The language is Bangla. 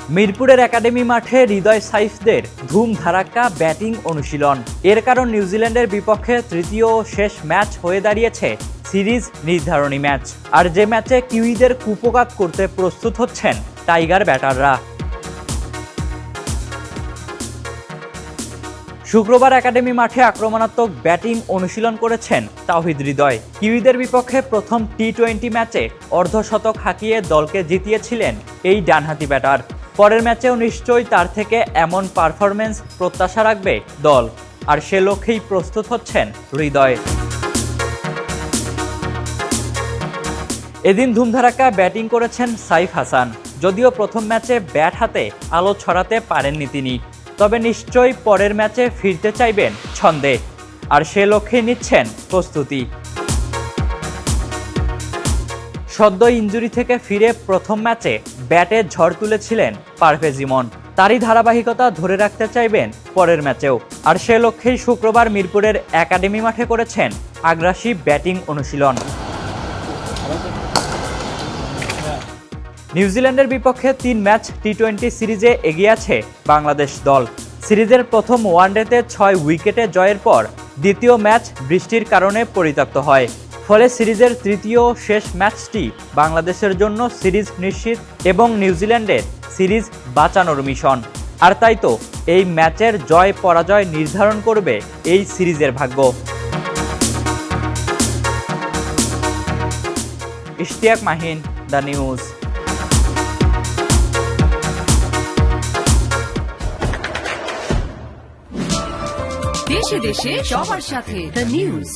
মিরপুরের একাডেমি মাঠে হৃদয় সাইফদের ধুম ধারাক্কা ব্যাটিং অনুশীলন। এর কারণ নিউজিল্যান্ডের বিপক্ষে তৃতীয় ও শেষ ম্যাচ হয়ে দাঁড়িয়েছে সিরিজ নির্ধারণী ম্যাচ। আর যে ম্যাচে কিউইদের কুপঘাত করতে প্রস্তুত হচ্ছেন টাইগার ব্যাটাররা। শুক্রবার একাডেমি মাঠে আক্রমণাত্মক ব্যাটিং অনুশীলন করেছেন তাওহিদ হৃদয়। কিউইদের বিপক্ষে প্রথম টি-20 ম্যাচে অর্ধশতক হাঁকিয়ে দলকে জিতিয়েছিলেন এই ডানহাতি ব্যাটার। পরের ম্যাচেও নিশ্চয়ই তার থেকে এমন পারফরম্যান্স প্রত্যাশা রাখবে দল, আর সে লক্ষ্যেই প্রস্তুত হচ্ছেন হৃদয়। এদিন ধুমধারাক্কা ব্যাটিং করেছেন সাইফ হাসান। যদিও প্রথম ম্যাচে ব্যাট হাতে আলো ছড়াতে পারেননি তিনি, তবে নিশ্চয়ই পরের ম্যাচে ফিরতে চাইবেন ছন্দে, আর সে লক্ষ্যেই নিচ্ছেন প্রস্তুতি। সদ্য ইনজুরি থেকে ফিরে প্রথম ম্যাচে ব্যাটে ঝড় তুলেছিলেন পারভেজ ইমন। তারই ধারাবাহিকতা ধরে রাখতে চাইবেন পরের ম্যাচেও, আর সে লক্ষ্যেই শুক্রবার মিরপুরের একাডেমি মাঠে করেছেন আগ্রাসী ব্যাটিং অনুশীলন। নিউজিল্যান্ডের বিপক্ষে 3 ম্যাচ টি-20 সিরিজে এগিয়ে আছে বাংলাদেশ দল। সিরিজের প্রথম ওয়ানডেতে 6 উইকেটে জয়ের পর দ্বিতীয় ম্যাচ বৃষ্টির কারণে পরিত্যক্ত হয়। ফলে সিরিজের তৃতীয় শেষ ম্যাচটি বাংলাদেশের জন্য সিরিজ নিশ্চিত এবং নিউজিল্যান্ডের সিরিজ বাঁচানোর মিশন। আর তাই তো এই ম্যাচের জয় পরাজয় নির্ধারণ করবে এই সিরিজের ভাগ্য। Ishtiaq Mahin, the news. দেশে দেশে সবার সাথে দ্য নিউজ।